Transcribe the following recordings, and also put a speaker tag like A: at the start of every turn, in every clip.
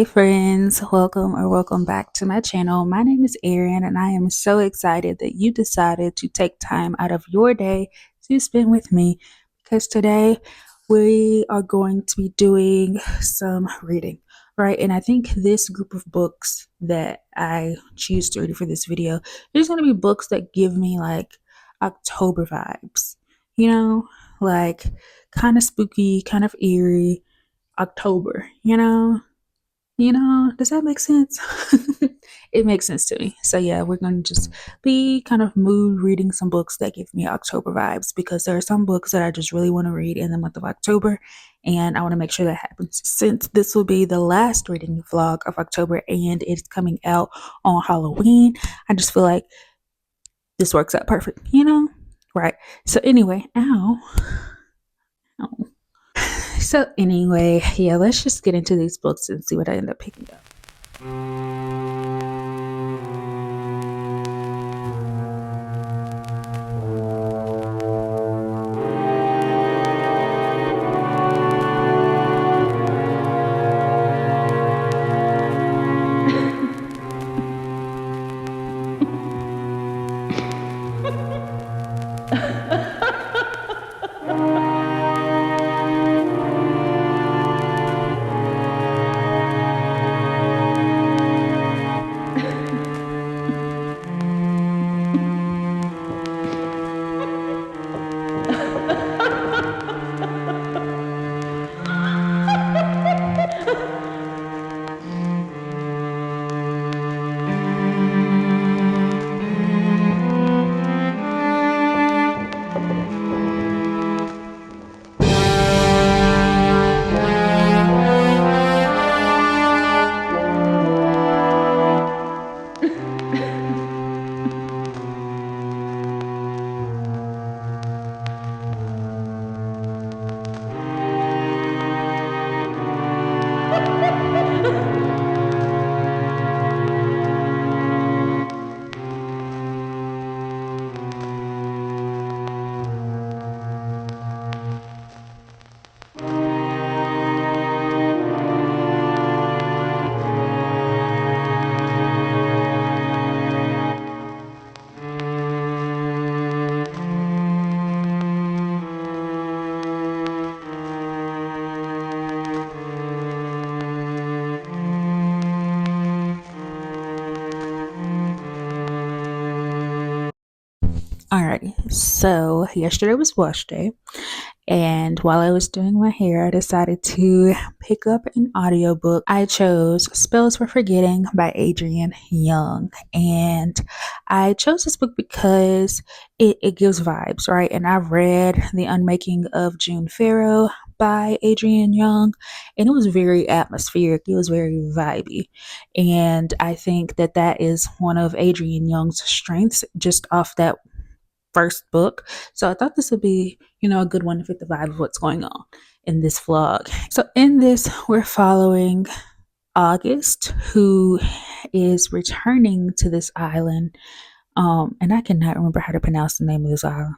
A: Hey friends, welcome back to my channel. My name is Erin and I am so excited that you decided to take time out of your day to spend with me because today we are going to be doing some reading, right? And I think this group of books that I choose to read for this video, there's going to be books that give me like October vibes, you know, like kind of spooky, kind of eerie October, does that make sense? It makes sense to me. So yeah, we're going to just be kind of mood reading some books that give me October vibes because there are some books that I just really want to read in the month of October, and I want to make sure that happens. Since this will be the last reading vlog of October and it's coming out on Halloween, I just feel like this works out perfect, Right. So anyway, ow. So anyway, yeah, let's just get into these books and see what I end up picking up. Alrighty, so yesterday was wash day, and while I was doing my hair, I decided to pick up an audiobook. I chose Spells for Forgetting by Adrienne Young, and I chose this book because it gives vibes, right? And I've read The Unmaking of June Farrow by Adrienne Young, and it was very atmospheric. It was very vibey, and I think that that is one of Adrienne Young's strengths, just off that first book. So I thought this would be, a good one to fit the vibe of what's going on in this vlog. So in this, we're following August, who is returning to this island. And I cannot remember how to pronounce the name of this island.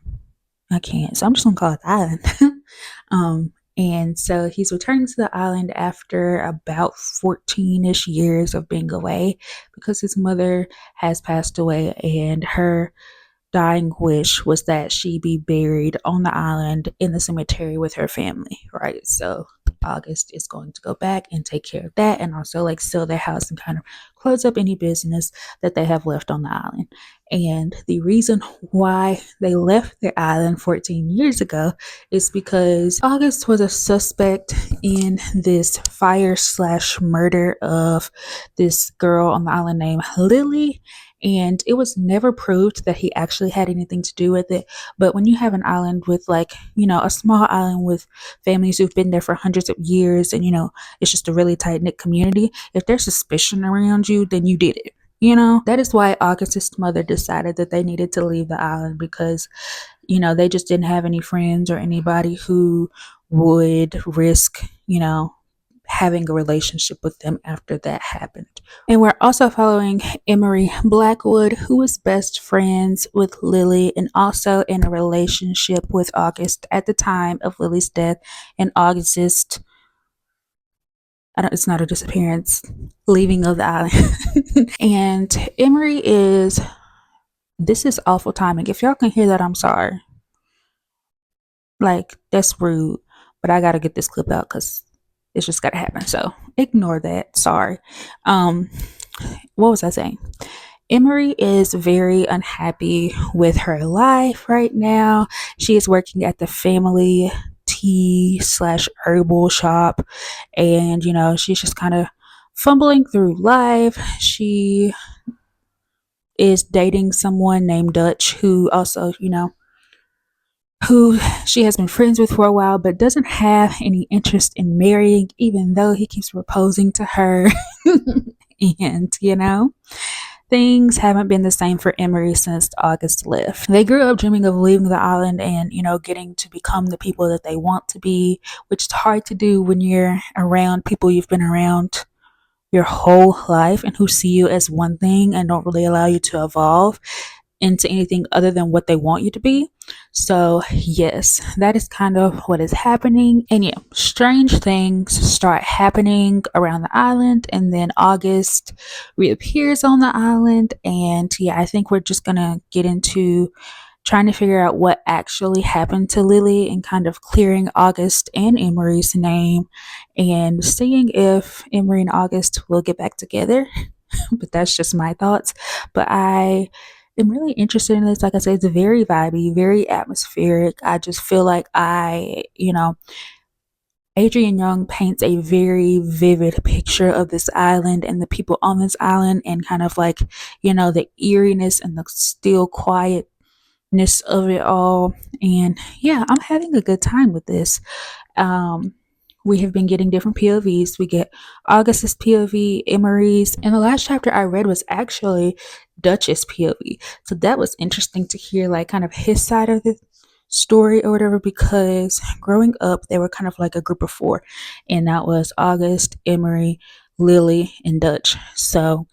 A: I can't. So I'm just gonna call it the island. And so he's returning to the island after about 14-ish years of being away because his mother has passed away, and her dying wish was that she be buried on the island in the cemetery with her family, right? So August is going to go back and take care of that, and also like sell their house and kind of close up any business that they have left on the island. And the reason why they left their island 14 years ago is because August was a suspect in this fire/murder of this girl on the island named Lily, and it was never proved that he actually had anything to do with it. But when you have an island with a small island with families who've been there for hundreds of years, and it's just a really tight-knit community, if there's suspicion around you, then you did it. That is why August's mother decided that they needed to leave the island because they just didn't have any friends or anybody who would risk having a relationship with them after that happened. And we're also following Emery Blackwood, who was best friends with Lily and also in a relationship with August at the time of Lily's death. And August it's not a disappearance, leaving of the island. And Emery is, this is awful timing. If y'all can hear that, I'm sorry. Like, that's rude. But I gotta get this clip out because it's just gotta happen. So ignore that. Sorry. Um, what was I saying? Emery is very unhappy with her life right now. She is working at the family tea slash herbal shop, and she's just kind of fumbling through life. She is dating someone named Dutch, who also, who she has been friends with for a while, but doesn't have any interest in marrying, even though he keeps proposing to her. And, things haven't been the same for Emery since August left. They grew up dreaming of leaving the island and, getting to become the people that they want to be, which is hard to do when you're around people you've been around your whole life and who see you as one thing and don't really allow you to evolve into anything other than what they want you to be. So yes, that is kind of what is happening. And yeah, strange things start happening around the island, and then August reappears on the island. And yeah, I think we're just gonna get into trying to figure out what actually happened to Lily and kind of clearing August and Emery's name and seeing if Emery and August will get back together. But that's just my thoughts. But I am really interested in this. Like I said, it's very vibey, very atmospheric. I just feel like Adrienne Young paints a very vivid picture of this island and the people on this island, and kind of like, the eeriness and the still quietness of it all. And yeah, I'm having a good time with this. We have been getting different POVs. We get August's POV, Emery's, and the last chapter I read was actually Dutch's POV. So that was interesting to hear, like, kind of his side of the story or whatever, because growing up, they were kind of like a group of four, and that was August, Emery, Lily, and Dutch. So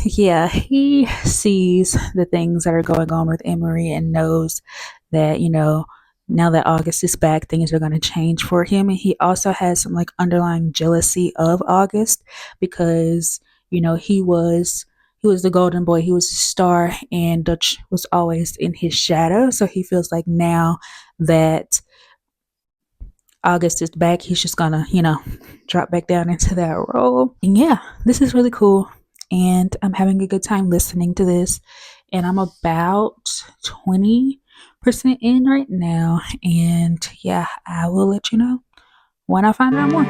A: yeah, he sees the things that are going on with Emery and knows that, now that August is back, things are going to change for him. And he also has some like underlying jealousy of August because, he was the golden boy, he was the star, and Dutch was always in his shadow. So he feels like now that August is back, he's just gonna, drop back down into that role. And yeah, this is really cool. And I'm having a good time listening to this. And I'm about 20% in right now. And yeah, I will let you know when I find out more.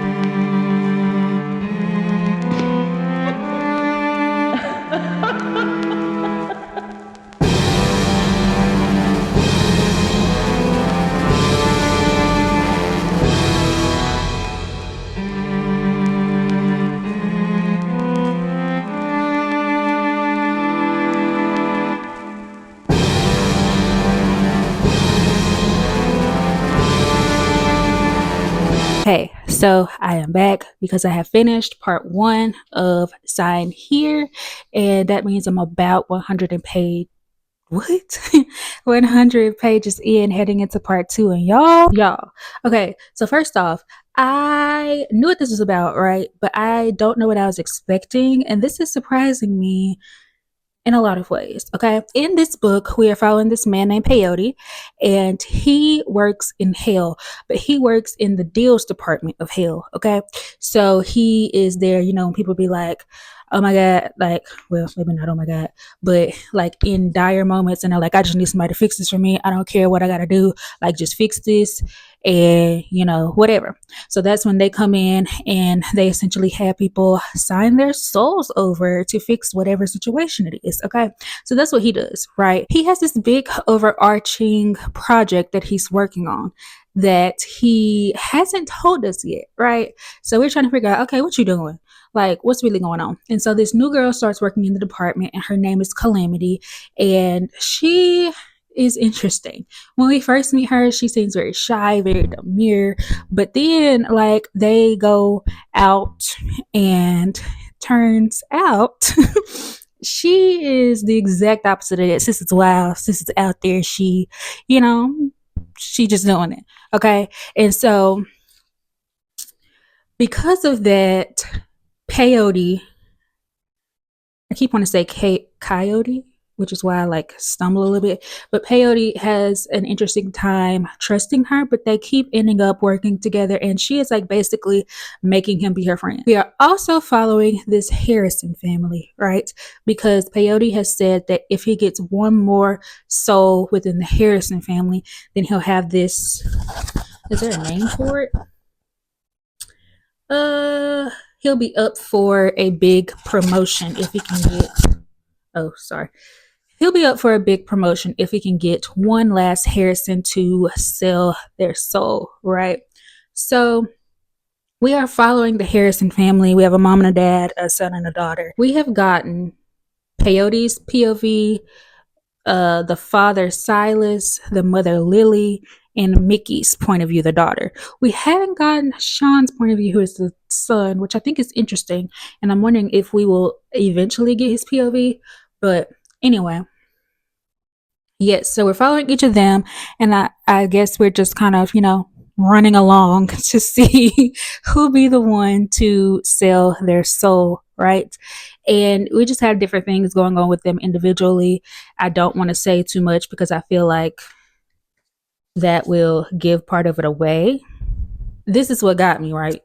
A: Hey, so I am back because I have finished part 1 of Sign Here, and that means I'm about 100 pages in, heading into part 2. And y'all, okay, so first off, I knew what this was about, right? But I don't know what I was expecting, and this is surprising me in a lot of ways. Okay. In this book, we are following this man named Peyote, and he works in hell, but he works in the deals department of hell. Okay. So he is there, when people be like, oh my God, like, well, maybe not oh my God, but like in dire moments, and they're like, I just need somebody to fix this for me. I don't care what I got to do. Like, just fix this and, whatever. So that's when they come in and they essentially have people sign their souls over to fix whatever situation it is. Okay. So that's what he does, right? He has this big overarching project that he's working on that he hasn't told us yet, right? So we're trying to figure out, okay, what you doing? Like, what's really going on? And so this new girl starts working in the department, and her name is Calamity, and she is interesting. When we first meet her, she seems very shy, very demure, but then like they go out, and turns out she is the exact opposite of that. Sis is wild, sis is out there, she she just doing it. Okay. And so Because of that, peyote, I keep wanting to say coyote, which is why I like stumble a little bit. But peyote has an interesting time trusting her, but they keep ending up working together, and she is like basically making him be her friend. We are also following this Harrison family, right? Because peyote has said that if he gets one more soul within the Harrison family, then he'll have this. Is there a name for it? He'll be up for a big promotion if he can get. Oh, sorry. He'll be up for a big promotion if he can get one last Harrison to sell their soul, right? So we are following the Harrison family. We have a mom and a dad, a son and a daughter. We have gotten Peyote's POV, the father Silas, the mother Lily, and Mickey's point of view, the daughter. We haven't gotten Sean's point of view, who is the son, which I think is interesting. And I'm wondering if we will eventually get his POV. But anyway, yes, so we're following each of them, and I guess we're just kind of, running along to see who be the one to sell their soul, right? And we just have different things going on with them individually. I don't want to say too much because I feel like that will give part of it away. This is what got me, right?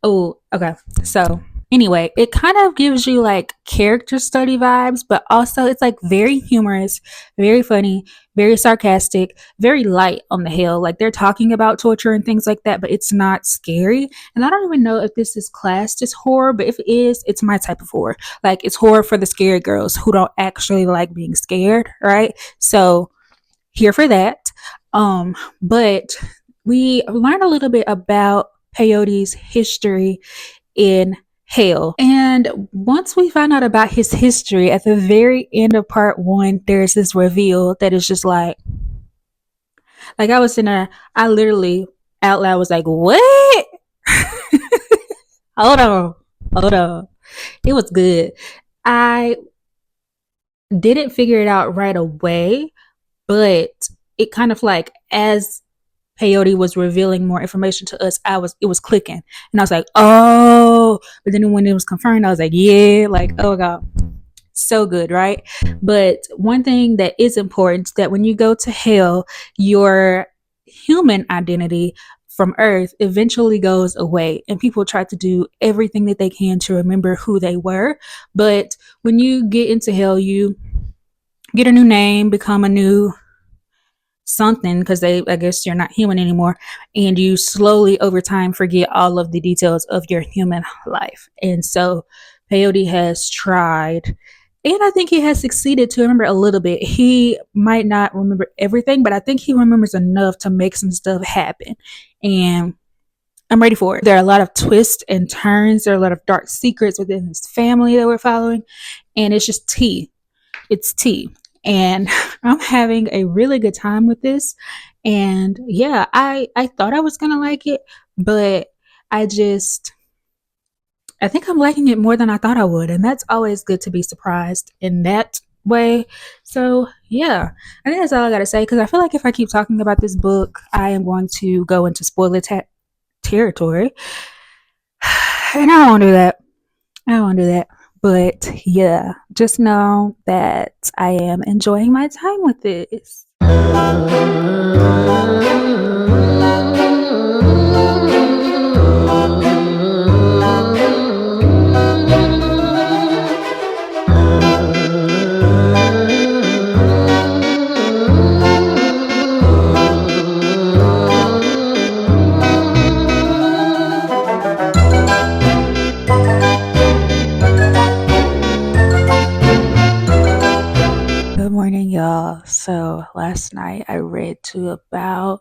A: Okay. So anyway, it kind of gives you like character study vibes, but also it's like very humorous, very funny, very sarcastic, very light on the hill. Like they're talking about torture and things like that, but it's not scary. And I don't even know if this is classed as horror, but if it is, it's my type of horror. Like it's horror for the scared girls who don't actually like being scared, right? So here for that. But we learned a little bit about Peyote's history in hell. And once we find out about his history, at the very end of part 1, there's this reveal that is just like I was in there, I literally out loud was like, what? Hold on. It was good. I didn't figure it out right away, but it kind of like as Peyote was revealing more information to us, it was clicking, and I was like, oh. But then when it was confirmed, I was like, yeah, like, oh god, so good, right? But one thing that is important is that when you go to hell, your human identity from Earth eventually goes away, and people try to do everything that they can to remember who they were. But when you get into hell, you get a new name, become a new something, because I guess you're not human anymore, and you slowly over time forget all of the details of your human life. And so Peyote has tried, and I think he has succeeded to remember a little bit. He might not remember everything, but I think he remembers enough to make some stuff happen, and I'm ready for it. There are a lot of twists and turns. There are a lot of dark secrets within his family that we're following, and it's just tea. It's tea. And I'm having a really good time with this. And yeah, I thought I was gonna like it, but I think I'm liking it more than I thought I would. And that's always good to be surprised in that way. So yeah, I think that's all I gotta say, because I feel like if I keep talking about this book, I am going to go into spoiler territory. And I don't want to do that. But yeah, just know that I am enjoying my time with this. Good morning, y'all. So last night I read to about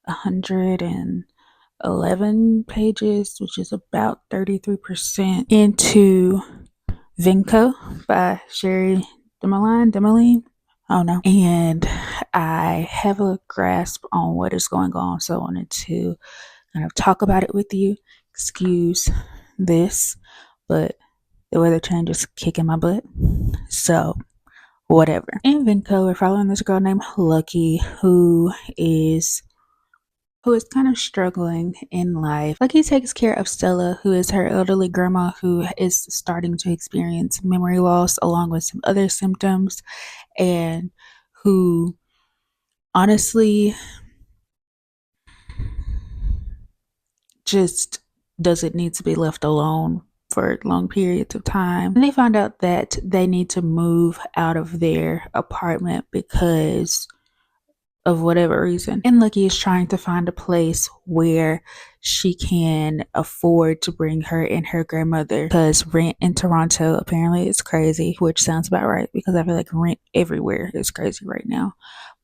A: 111 pages, which is about 33% into VenCo by Cherie, Dimaline. I don't know. And I have a grasp on what is going on, so I wanted to kind of talk about it with you. Excuse this, but the weather change is kicking my butt. So whatever. In VenCo, we're following this girl named Lucky, who is who is kind of struggling in life. Lucky takes care of Stella, who is her elderly grandma who is starting to experience memory loss along with some other symptoms, and who honestly just doesn't need to be left alone for long periods of time. And they find out that they need to move out of their apartment because of whatever reason. And Lucky is trying to find a place where she can afford to bring her and her grandmother, because rent in Toronto apparently is crazy, which sounds about right because I feel like rent everywhere is crazy right now.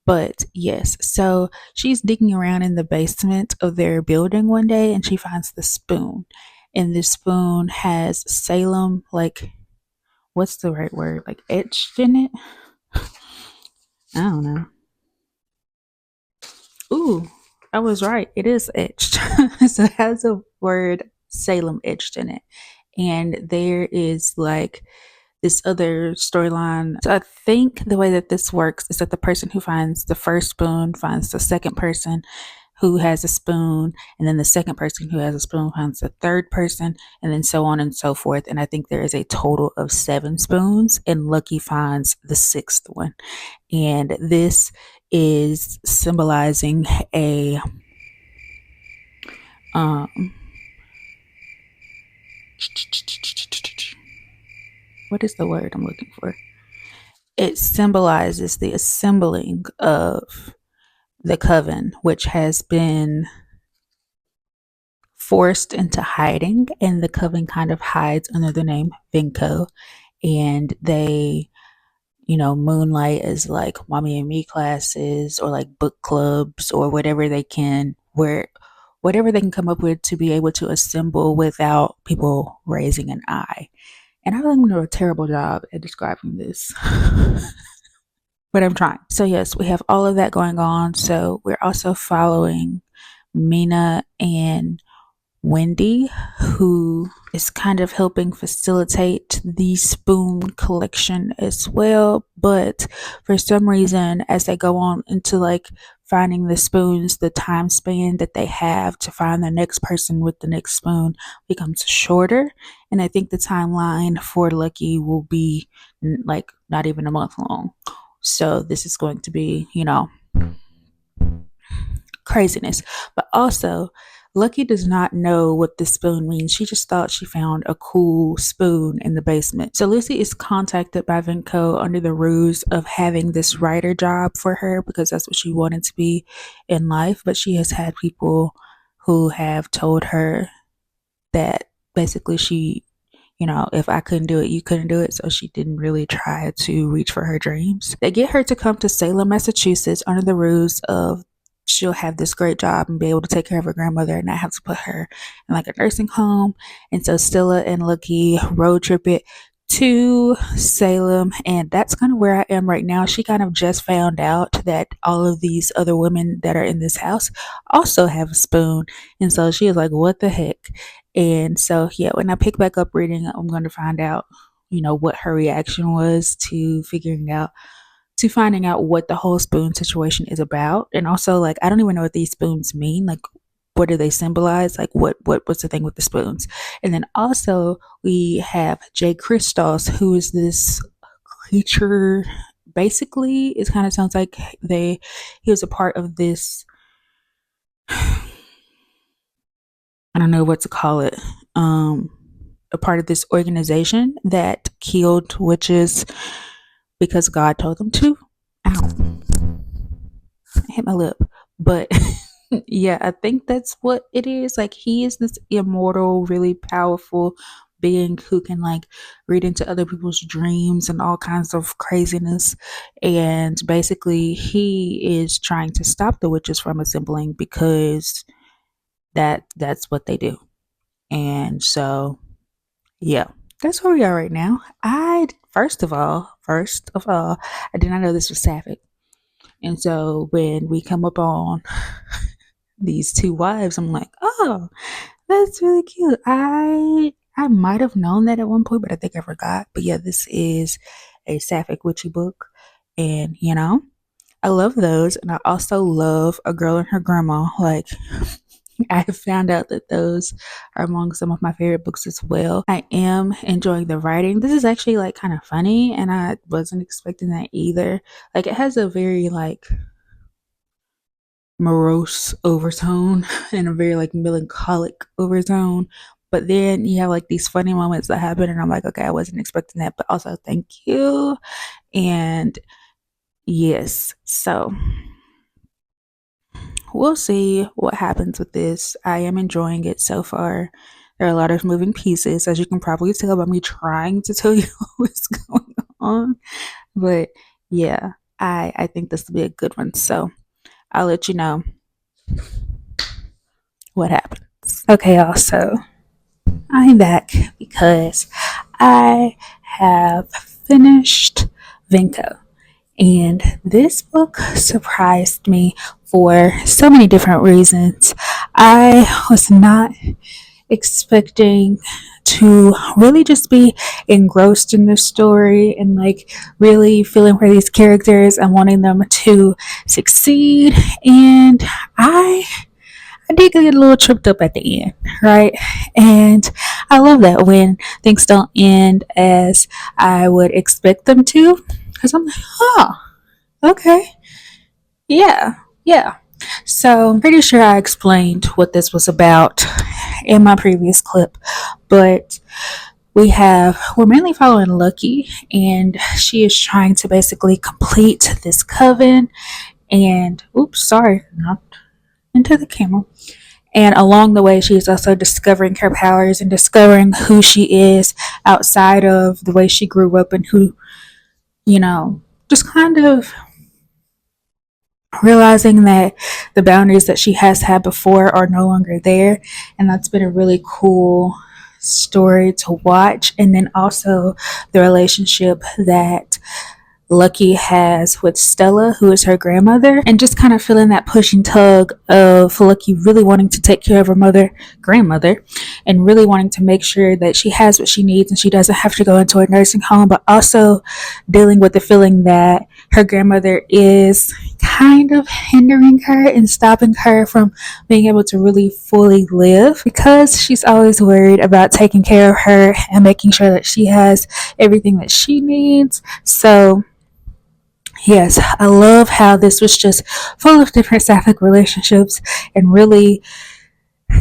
A: But yes, so she's digging around in the basement of their building one day and she finds the spoon. And this spoon has Salem, like, what's the right word? Like etched in it? I don't know. Ooh, I was right. It is etched. So it has a word Salem etched in it. And there is like this other storyline. So I think the way that this works is that the person who finds the first spoon finds the second person who has a spoon, and then the second person who has a spoon finds the third person, and then so on and so forth. And I think there is a total of 7 spoons, and Lucky finds the sixth one. And this is symbolizing a um what is the word I'm looking for? It symbolizes the assembling of the coven, which has been forced into hiding, and the coven kind of hides under the name VenCo, and they, moonlight as like mommy and me classes or like book clubs or whatever they can come up with to be able to assemble without people raising an eye. And I think I'm doing a terrible job at describing this. But I'm trying. So yes, we have all of that going on. So we're also following Mina and Wendy, who is kind of helping facilitate the spoon collection as well. But for some reason, as they go on into like finding the spoons, the time span that they have to find the next person with the next spoon becomes shorter. And I think the timeline for Lucky will be like not even a month long. So this is going to be, craziness. But also, Lucky does not know what this spoon means. She just thought she found a cool spoon in the basement. So Lucy is contacted by VenCo under the ruse of having this writer job for her because that's what she wanted to be in life. But she has had people who have told her that basically if I couldn't do it, you couldn't do it. So she didn't really try to reach for her dreams. They get her to come to Salem, Massachusetts under the ruse of she'll have this great job and be able to take care of her grandmother and not have to put her in like a nursing home. And so Stella and Lucky road trip it to Salem, and that's kind of where I am right now. She kind of just found out that all of these other women that are in this house also have a spoon, and so she is like, what the heck? And so yeah, when I pick back up reading, I'm going to find out what her reaction was to finding out what the whole spoon situation is about. And also, like, I don't even know what these spoons mean. Like, what do they symbolize? Like, what's the thing with the spoons? And then also we have Jay Christos, who is this creature. Basically, it kind of sounds like he was a part of this. I don't know what to call it. A part of this organization that killed witches because God told them to. Ow. I hit my lip. But yeah, I think that's what it is. Like, he is this immortal, really powerful being who can like read into other people's dreams and all kinds of craziness. And basically he is trying to stop the witches from assembling because that's what they do. And so yeah, that's where we are right now. I first of all, I did not know this was Sapphic. And so when we come up on these two wives, I'm like, oh, that's really cute. I might have known that at one point, but I think I forgot. But yeah, this is a Sapphic witchy book. And I love those, and I also love A Girl and Her Grandma. Like, I have found out that those are among some of my favorite books as well. I am enjoying the writing. This is actually like kind of funny, and I wasn't expecting that either. Like, it has a very like morose overtone and a very like melancholic overtone. But then you have like these funny moments that happen, and I'm like, okay, I wasn't expecting that, but also thank you. And yes, so we'll see what happens with this. I am enjoying it so far. There are a lot of moving pieces, as you can probably tell by me trying to tell you what's going on. But yeah, I think this will be a good one. So I'll let you know what happens. Okay, also, I'm back because I have finished VenCo. And this book surprised me for so many different reasons. I was not expecting to really just be engrossed in the story and like really feeling for these characters and wanting them to succeed. And I did get a little tripped up at the end, right? And I love that when things don't end as I would expect them to. Because I'm like, oh, okay. Yeah. Yeah. So I'm pretty sure I explained what this was about in my previous clip, but we're mainly following Lucky, and she is trying to basically complete this coven. And oops, sorry, not into the camera. And along the way, she's also discovering her powers and discovering who she is outside of the way she grew up, and who, you know, just kind of realizing that the boundaries that she has had before are no longer there. And that's been a really cool story to watch. And then also the relationship that Lucky has with Stella, who is her grandmother, and just kind of feeling that push and tug of Lucky really wanting to take care of her grandmother, and really wanting to make sure that she has what she needs and she doesn't have to go into a nursing home, but also dealing with the feeling that her grandmother is kind of hindering her and stopping her from being able to really fully live, because she's always worried about taking care of her and making sure that she has everything that she needs. So yes, I love how this was just full of different sapphic relationships, and really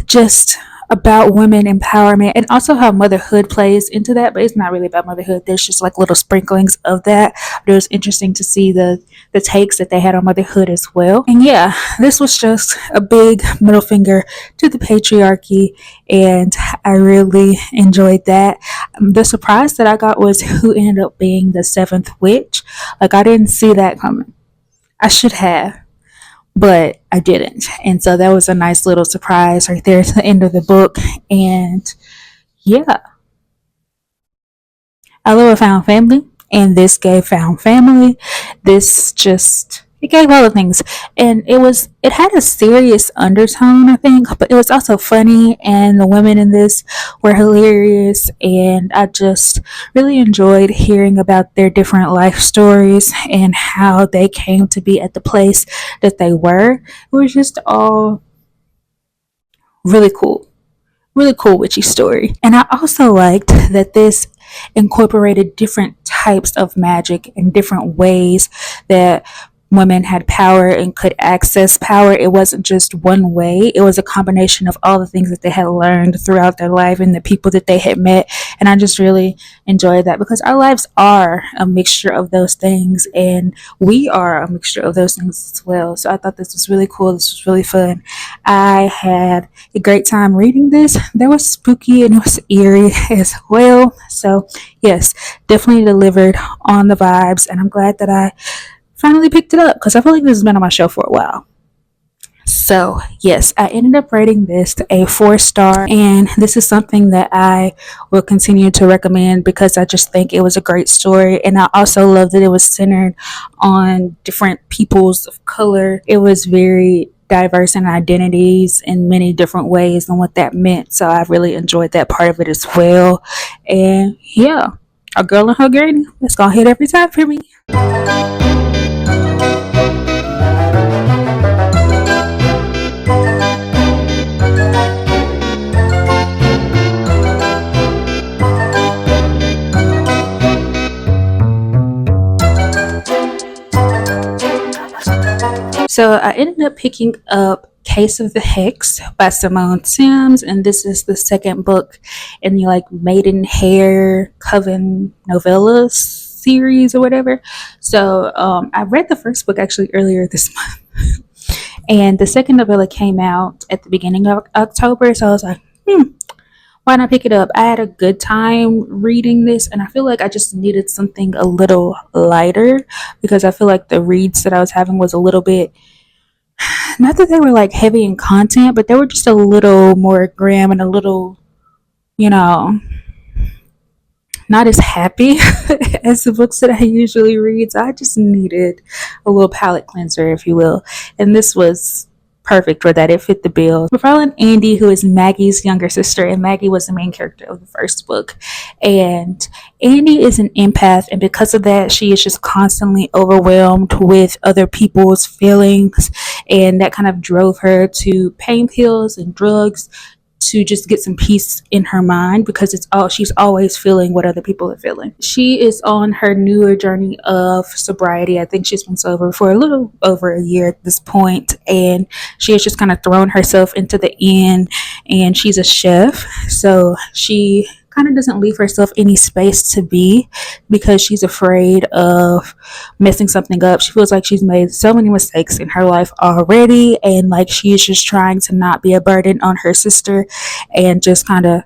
A: just about women empowerment, and also how motherhood plays into that. But it's not really about motherhood. There's just like little sprinklings of that. But it was interesting to see the takes that they had on motherhood as well. And yeah, this was just a big middle finger to the patriarchy, and I really enjoyed that. The surprise that I got was who ended up being the seventh witch. Like, I didn't see that coming. I should have, but I didn't. And so that was a nice little surprise right there at the end of the book. And yeah, I love a found family, and this gave found family. This just, it gave all the things, and it had a serious undertone, I think, but it was also funny, and the women in this were hilarious, and I just really enjoyed hearing about their different life stories and how they came to be at the place that they were. It was just all really cool. Really cool witchy story. And I also liked that this incorporated different types of magic and different ways that women had power and could access power. It wasn't just one way, it was a combination of all the things that they had learned throughout their life and the people that they had met. And I just really enjoyed that, because our lives are a mixture of those things, and we are a mixture of those things as well. So I thought this was really cool. This was really fun. I had a great time reading this. There was spooky and it was eerie as well. So yes, definitely delivered on the vibes, and I'm glad that I finally picked it up, because I feel like this has been on my shelf for a while. So yes, I ended up rating this a 4-star, and this is something that I will continue to recommend, because I just think it was a great story. And I also love that it was centered on different peoples of color. It was very diverse in identities in many different ways and what that meant. So I really enjoyed that part of it as well. And yeah, A Girl and Her Granny, it's gonna hit every time for me. So I ended up picking up Case of the Hex by Simone Sims, and this is the second book in the like Maidenhair Coven novellas series or whatever. So I read the first book actually earlier this month, and the second novella came out at the beginning of October. So I was like, why not pick it up? I had a good time reading this, and I feel like I just needed something a little lighter because I feel like the reads that I was having was a little bit, not that they were like heavy in content, but they were just a little more grim and a little, you know, not as happy as the books that I usually read. So I just needed a little palate cleanser, if you will. And this was perfect for that. It fit the bill. We're following Andy, who is Maggie's younger sister, and Maggie was the main character of the first book. And Andy is an empath, and because of that, she is just constantly overwhelmed with other people's feelings, and that kind of drove her to pain pills and drugs to just get some peace in her mind because it's all she's always feeling what other people are feeling. She is on her newer journey of sobriety. I think she's been sober for a little over a year at this point, and she has just kind of thrown herself into the inn, and she's a chef, so she kind of doesn't leave herself any space to be because she's afraid of messing something up. She feels like she's made so many mistakes in her life already, and like she's just trying to not be a burden on her sister and just kind of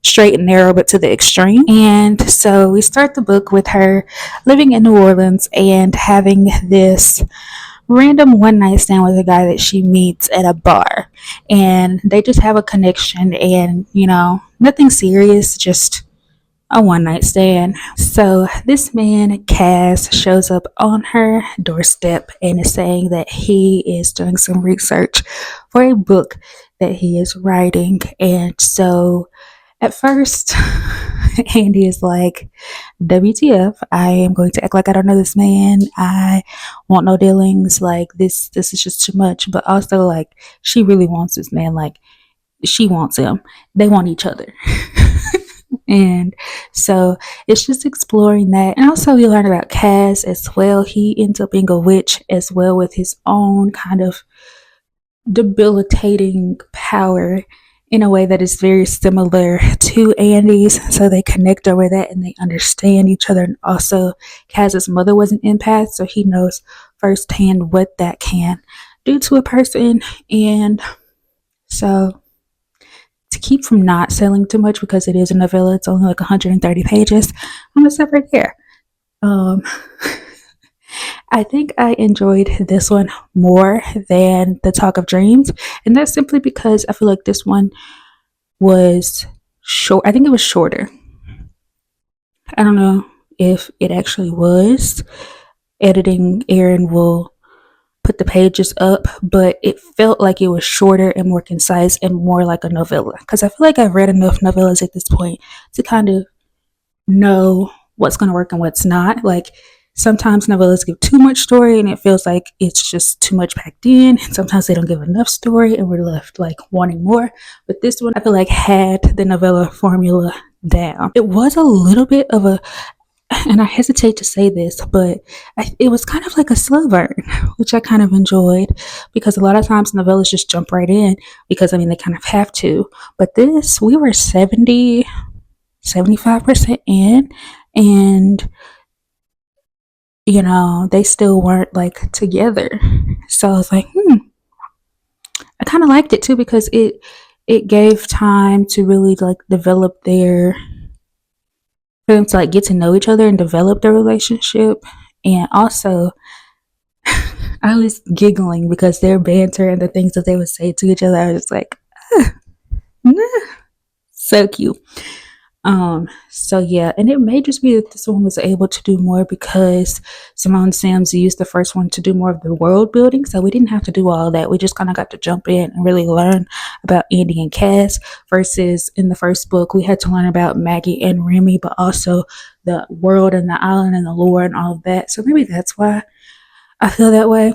A: straight and narrow, but to the extreme. And so we start the book with her living in New Orleans and having this random one night stand with a guy that she meets at a bar, and they just have a connection, and nothing serious, just a one night stand. So this man, Cass, shows up on her doorstep and is saying that he is doing some research for a book that he is writing. And so at first, Andy is like, WTF, I am going to act like I don't know this man. I want no dealings. Like this is just too much. But also, like, she really wants this man. Like, she wants him. They want each other. And so it's just exploring that. And also we learn about Cass as well. He ends up being a witch as well, with his own kind of debilitating power in a way that is very similar to Andy's. So they connect over that and they understand each other. And also Cass's mother was an empath, so he knows firsthand what that can do to a person. And so to keep from not selling too much, because it is a novella, it's only like 130 pages, I'm gonna stop right there. I think I enjoyed this one more than The Talk of Dreams, and that's simply because I feel like this one was short. I think it was shorter. I don't know if it actually was. Editing Erin will put the pages up, but it felt like it was shorter and more concise and more like a novella, because I feel like I've read enough novellas at this point to kind of know what's going to work and what's not. Like, sometimes novellas give too much story and it feels like it's just too much packed in, and sometimes they don't give enough story and we're left like wanting more. But this one, I feel like, had the novella formula down. It was a little bit of a, and I hesitate to say this, but it was kind of like a slow burn, which I kind of enjoyed, because a lot of times novellas just jump right in because, I mean, they kind of have to. But this, we were 75% in, and they still weren't like together. So I was like, I kind of liked it too, because it gave time to really like develop for them to like get to know each other and develop their relationship. And also, I was giggling because their banter and the things that they would say to each other, I was like, so cute. So yeah, and it may just be that this one was able to do more because Simone Sims used the first one to do more of the world building, so we didn't have to do all of that. We just kind of got to jump in and really learn about Andy and Cass, versus in the first book we had to learn about Maggie and Remy, but also the world and the island and the lore and all of that. So maybe that's why I feel that way.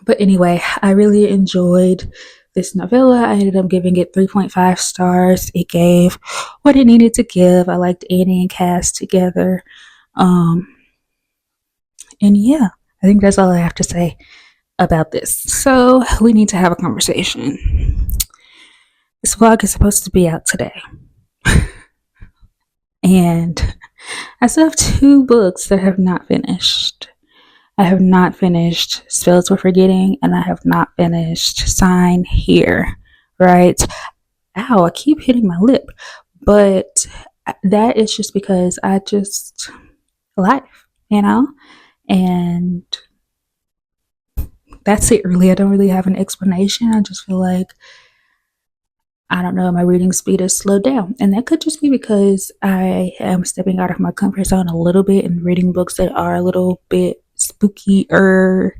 A: But anyway, I really enjoyed this novella. I ended up giving it 3.5 stars. It gave what it needed to give. I liked Annie and Cass together. And yeah, think that's all I have to say about this. So we need to have a conversation. This vlog is supposed to be out today. And I still have 2 books that I have not finished. I have not finished Spells We're Forgetting, and I have not finished Sign Here, right? Ow, I keep hitting my lip. But that is just because life, and that's it really. I don't really have an explanation. I just feel like, I don't know, my reading speed has slowed down. And that could just be because I am stepping out of my comfort zone a little bit and reading books that are a little bit spookier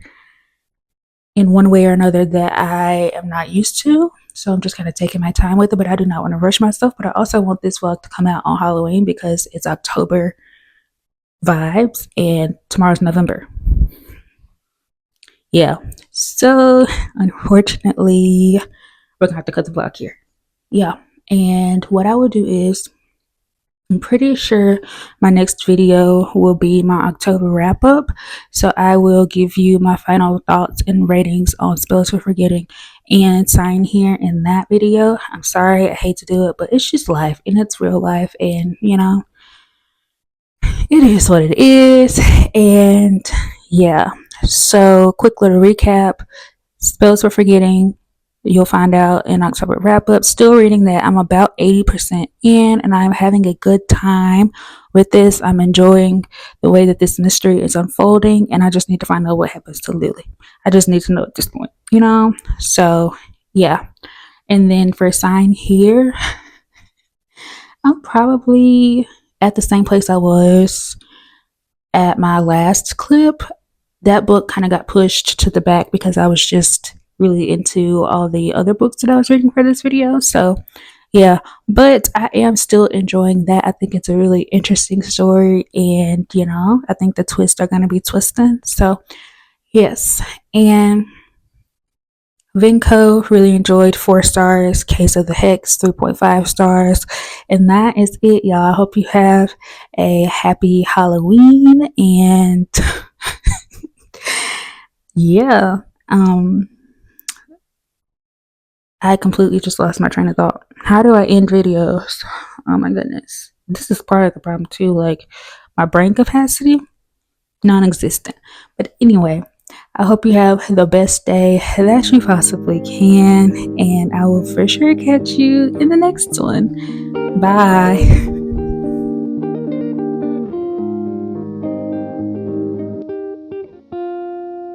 A: in one way or another that I am not used to. So I'm just kind of taking my time with it, but I do not want to rush myself. But I also want this vlog to come out on Halloween because it's October vibes and tomorrow's November. Yeah. So unfortunately, we're gonna have to cut the vlog here. Yeah. And what I will do is, I'm pretty sure my next video will be my October wrap up. So I will give you my final thoughts and ratings on Spells for Forgetting and Sign Here in that video. I'm sorry, I hate to do it, but it's just life and it's real life, and it is what it is. And yeah, so quick little recap. Spells for Forgetting, you'll find out in October wrap up. Still reading that. I'm about 80% in, and I'm having a good time with this. I'm enjoying the way that this mystery is unfolding, and I just need to find out what happens to Lily. I just need to know at this point, So yeah. And then for Sign Here, I'm probably at the same place I was at my last clip. That book kind of got pushed to the back because I was just really into all the other books that I was reading for this video. So yeah, but I am still enjoying that. I think it's a really interesting story, and I think the twists are going to be twisting. So yes. And VenCo, really enjoyed, 4 stars. Case of the Hex, 3.5 stars. And that is it, y'all. I hope you have a happy Halloween, and yeah. I completely just lost my train of thought. How do I end videos? Oh my goodness. This is part of the problem too. Like, my brain capacity, non-existent. But anyway, I hope you have the best day that you possibly can, and I will for sure catch you in the next one. Bye.